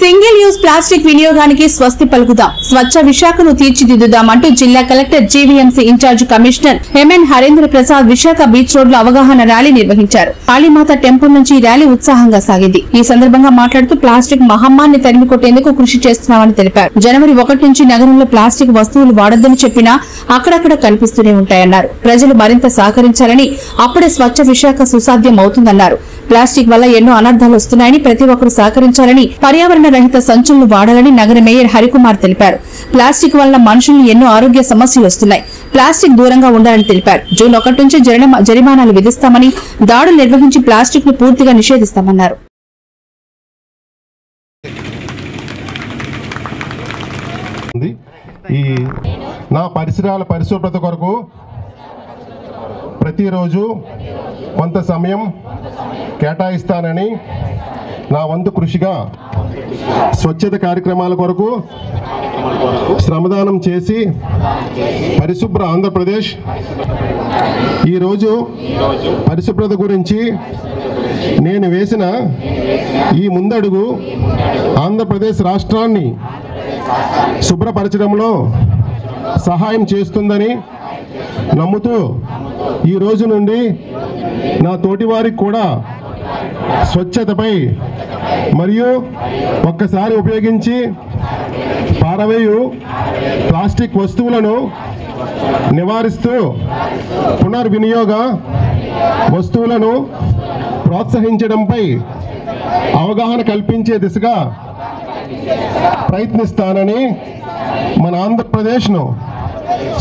Single use plastic వినియోగానికి స్వస్తి పలుకుదాం, స్వచ్ఛ విశాఖను తీర్చిదిద్దుదామంటూ జిల్లా collector GVMC incharge commissioner M N Harendra Prasad Visakha beach road లో అవగాహన ర్యాలీ నిర్వహించారు. కాళీమాత టెంపుల్ నుంచి ర్యాలీ ఉత్సాహంగా సాగింది. ఈ సందర్భంగా మాట్లాడుతూ ప్లాస్టిక్ మహమ్మారిని తరిమి కొట్టేందుకు కృషి చేస్తున్నామని తెలిపారు. జనవరి 1 నుంచి నగరంలో ప్లాస్టిక్ వస్తువులు వాడొద్దని చెప్పినా అక్కడక్కడ కనిపిస్తూనే ఉంటాయన్నారు. ప్రజలు మరింత సహకరించాలని, అప్పుడే స్వచ్ఛ విశాఖ సుసాధ్యం అవుతుందన్నారు. ప్లాస్టిక్ వల్ల ఎన్నో అనర్థాలు వస్తున్నాయని, ప్రతి ఒక్కరూ సహకరించాలని, పర్యావరణ రహిత సంచులను వాడాలని నగర మేయర్ హరికుమార్ తెలిపారు. ప్లాస్టిక్ వల్ల మనుషులకు ఎన్నో ఆరోగ్య సమస్యలు వస్తున్నాయి. ప్లాస్టిక్ దూరంగా ఉండాలని తెలిపారు. జూన్ 1 నుంచి జరిమానాలు విధిస్తామని, దాడులు నిర్వహించి ప్లాస్టిక్ ను పూర్తిగా నిషేధిస్తామన్నారు. నా పరిసరాల పరిశుభ్రత కొరకు ప్రతిరోజు కొంత సమయం కేటాయిస్తానని, నా వంతు కృషిగా స్వచ్ఛత కార్యక్రమాల కొరకు శ్రమదానం చేసి పరిశుభ్ర ఆంధ్రప్రదేశ్ ఈరోజు పరిశుభ్రత గురించి నేను వేసిన ఈ ముందడుగు ఆంధ్రప్రదేశ్ రాష్ట్రాన్ని శుభ్రపరచడంలో సహాయం చేస్తుందని నమ్ముతూ ఈ రోజు నుండి నా తోటివారికి కూడా స్వచ్ఛతపై మరియు ఒక్కసారి ఉపయోగించి పారవేయు ప్లాస్టిక్ వస్తువులను నివారిస్తూ పునర్వినియోగ వస్తువులను ప్రోత్సహించడంపై అవగాహన కల్పించే దిశగా ప్రయత్నిస్తానని, మన ఆంధ్రప్రదేశ్ను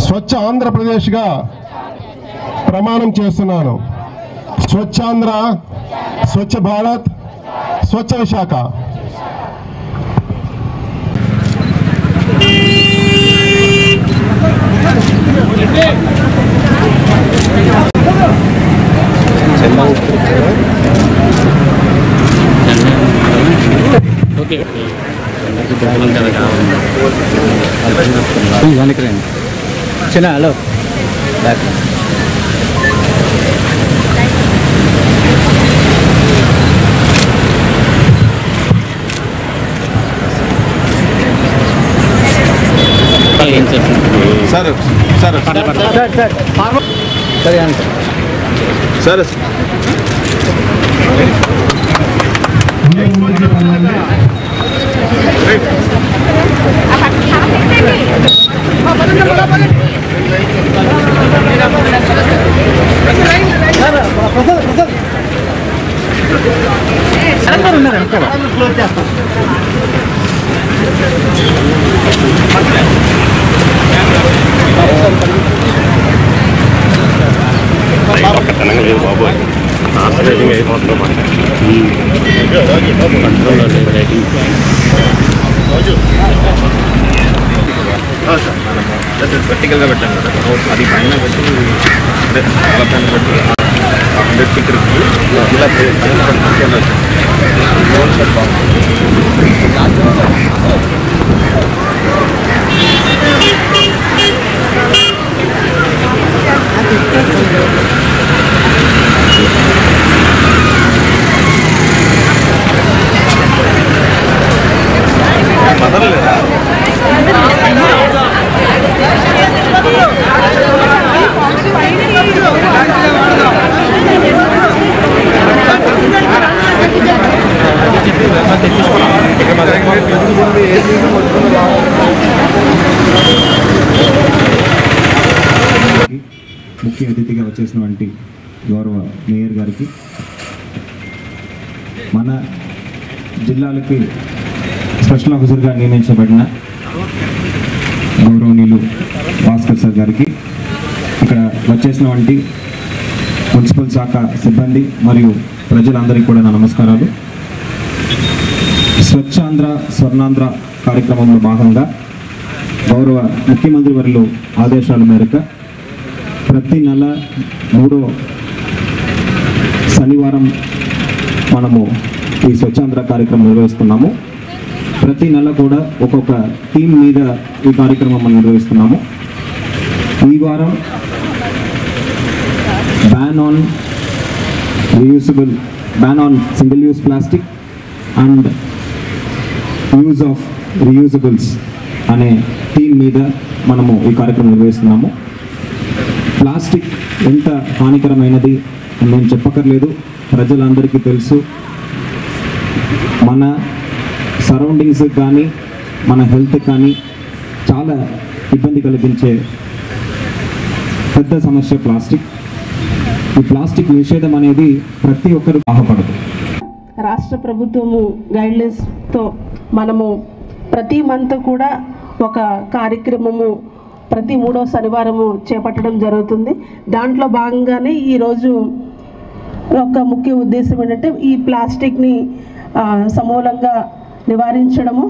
స్వచ్ఛ ఆంధ్రప్రదేశ్గా ప్రమాణం చేస్తున్నాను. Swachh Andhra, Swachh Bharat, Swachh Visakha. Hello sir sir sir లేదు బాబు, రేటింగ్ అయిపోతుందో వర్టికల్గా పెట్టాను కదా, అది పైన పెట్టి చాలా పైన పెట్టి 100 ఫీట్ ఇలా ముఖ్య అతిథిగా వచ్చేసినటువంటి గౌరవ మేయర్ గారికి, మన జిల్లాలకి స్పెషల్ ఆఫీసర్గా నియమించబడిన గౌరవనీయులు భాస్కర్ సార్ గారికి, ఇక్కడ వచ్చేసినటువంటి మున్సిపల్ శాఖ సిబ్బంది మరియు ప్రజలందరికీ కూడా నా నమస్కారాలు. స్వచ్ఛాంధ్ర స్వర్ణాంధ్ర కార్యక్రమంలో భాగంగా గౌరవ ముఖ్యమంత్రి వర్యులు ఆదేశాల మేరకు ప్రతి నెల 3వ శనివారం మనము ఈ స్వచ్ఛాంధ్ర కార్యక్రమం నిర్వహిస్తున్నాము. ప్రతి నెల కూడా ఒక్కొక్క థీమ్ మీద ఈ కార్యక్రమం మనం నిర్వహిస్తున్నాము. ఈ వారం ban on single use plastic and use of reusables అనే థీమ్ మీద మనము ఈ కార్యక్రమం నిర్వహిస్తున్నాము. ప్లాస్టిక్ ఎంత హానికరమైనది నేను చెప్పక్కర్లేదు, ప్రజలందరికీ తెలుసు. మన సరౌండింగ్స్ కానీ మన హెల్త్ కానీ చాలా ఇబ్బంది కలిగించే పెద్ద సమస్య ప్లాస్టిక్. ఈ ప్లాస్టిక్ నిషేధం అనేది ప్రతి ఒక్కరు బాధపడదు. రాష్ట్ర ప్రభుత్వము గైడ్లైన్స్తో మనము ప్రతి మంత్ కూడా ఒక కార్యక్రమము ప్రతి 3వ శనివారము చేపట్టడం జరుగుతుంది. దాంట్లో భాగంగానే ఈరోజు ఒక ముఖ్య ఉద్దేశం ఏంటంటే ఈ ప్లాస్టిక్ని సమూలంగా నివారించడము,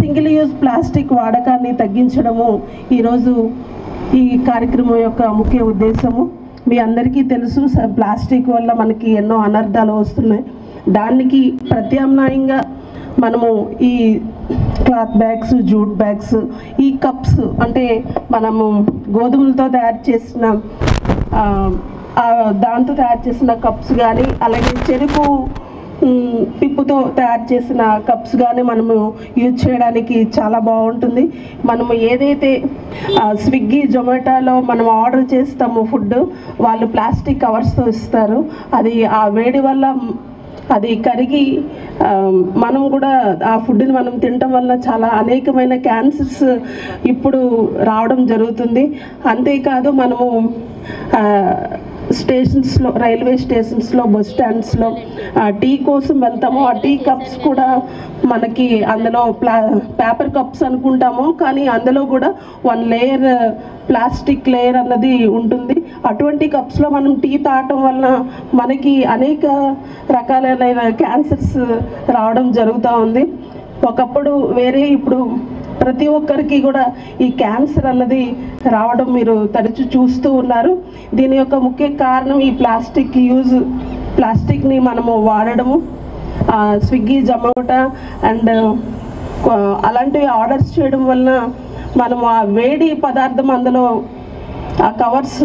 సింగిల్ యూజ్ ప్లాస్టిక్ వాడకాన్ని తగ్గించడము ఈరోజు ఈ కార్యక్రమం యొక్క ముఖ్య ఉద్దేశము. మీ అందరికీ తెలుసు, ప్లాస్టిక్ వల్ల మనకి ఎన్నో అనర్థాలు వస్తున్నాయి. దానికి ప్రత్యామ్నాయంగా మనము ఈ క్లాత్ బ్యాగ్స్, జూట్ బ్యాగ్స్, ఈ కప్స్ అంటే మనము గోధుమలతో తయారు చేసిన దాంతో తయారు చేసిన కప్స్ కానీ, అలాగే చెరుకు పిప్పుతో తయారు చేసిన కప్స్ కానీ మనము యూజ్ చేయడానికి చాలా బాగుంటుంది. మనము ఏదైతే స్విగ్గీ, జొమాటోలో మనం ఆర్డర్ చేస్తామో ఫుడ్, వాళ్ళు ప్లాస్టిక్ కవర్స్తో ఇస్తారు. అది ఆ వేడి వల్ల అది కరిగి మనం కూడా ఆ ఫుడ్ని మనం తినటం వల్ల చాలా అనేకమైన క్యాన్సర్స్ ఇప్పుడు రావడం జరుగుతుంది. అంతేకాదు మనము స్టేషన్స్లో, రైల్వే స్టేషన్స్లో, బస్ స్టాండ్స్లో టీ కోసం వెళ్తాము. ఆ టీ కప్స్ కూడా మనకి అందులో పేపర్ కప్స్ అనుకుంటాము, కానీ అందులో కూడా 1 లేయర్ ప్లాస్టిక్ లేయర్ అన్నది ఉంటుంది. అటువంటి కప్స్లో మనం టీ తాగటం వల్ల మనకి అనేక రకాలైన క్యాన్సర్స్ రావడం జరుగుతూ ఉంది. ఒకప్పుడు వేరే, ఇప్పుడు ప్రతి ఒక్కరికి కూడా ఈ క్యాన్సర్ అన్నది రావడం మీరు తరచు చూస్తూ ఉన్నారు. దీని యొక్క ముఖ్య కారణం ఈ ప్లాస్టిక్ని మనము వాడడము. స్విగ్గీ, జొమాటో అండ్ అలాంటివి ఆర్డర్స్ చేయడం వలన మనము ఆ వేడి పదార్థం అందులో ఆ కవర్స్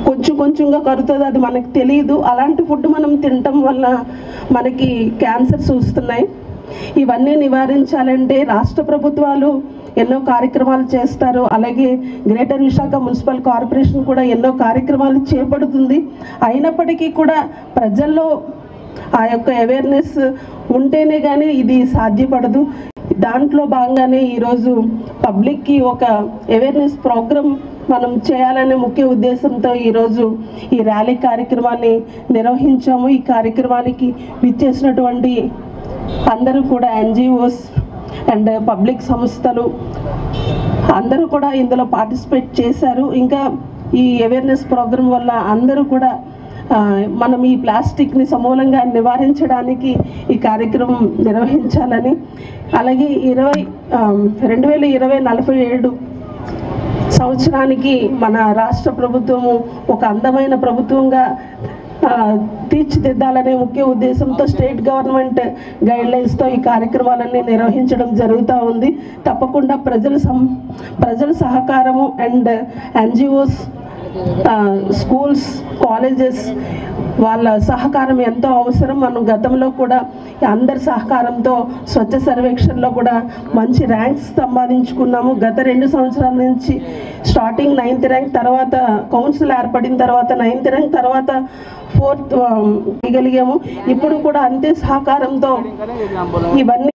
కొంచెం కొంచెంగా కరుగుతుంది, అది మనకు తెలియదు. అలాంటి ఫుడ్ మనం తినటం వల్ల మనకి క్యాన్సర్స్ వస్తున్నాయి. ఇవన్నీ నివారించాలంటే రాష్ట్ర ప్రభుత్వాలు ఎన్నో కార్యక్రమాలు చేస్తారు. అలాగే గ్రేటర్ విశాఖ మున్సిపల్ కార్పొరేషన్ కూడా ఎన్నో కార్యక్రమాలు చేపడుతుంది. అయినప్పటికీ కూడా ప్రజల్లో ఆ యొక్క అవేర్నెస్ ఉంటేనే కానీ ఇది సాధ్యపడదు. దాంట్లో భాగంగానే ఈరోజు పబ్లిక్కి ఒక అవేర్నెస్ ప్రోగ్రామ్ మనం చేయాలనే ముఖ్య ఉద్దేశంతో ఈరోజు ఈ ర్యాలీ కార్యక్రమాన్ని నిర్వహించాము. ఈ కార్యక్రమానికి విచ్చేసినటువంటి అందరూ కూడా NGOs అండ్ పబ్లిక్ సంస్థలు అందరూ కూడా ఇందులో పార్టిసిపేట్ చేశారు. ఇంకా ఈ అవేర్నెస్ ప్రోగ్రాం వల్ల అందరూ కూడా మనం ఈ ప్లాస్టిక్ని సమూలంగా నివారించడానికి ఈ కార్యక్రమం నిర్వహించాలని, అలాగే 2047 సంవత్సరానికి మన రాష్ట్ర ప్రభుత్వము ఒక అందమైన ప్రభుత్వంగా తీర్చిదిద్దాలనే ముఖ్య ఉద్దేశంతో స్టేట్ గవర్నమెంట్ గైడ్లైన్స్తో ఈ కార్యక్రమాలన్నీ నిర్వహించడం జరుగుతూ ఉంది. తప్పకుండా ప్రజల సహకారము అండ్ NGOs, స్కూల్స్, కాలేజెస్ వాళ్ళ సహకారం ఎంతో అవసరం. మనం గతంలో కూడా అందరి సహకారంతో స్వచ్ఛ సర్వేక్షణలో కూడా మంచి ర్యాంక్స్ సంపాదించుకున్నాము. గత 2 సంవత్సరాల నుంచి స్టార్టింగ్ 9th ర్యాంక్, తర్వాత కౌన్సిల్ ఏర్పడిన తర్వాత 9th ర్యాంక్, తర్వాత 4th ఇవ్వగలిగాము. ఇప్పుడు కూడా అంతే సహకారంతో ఇవన్నీ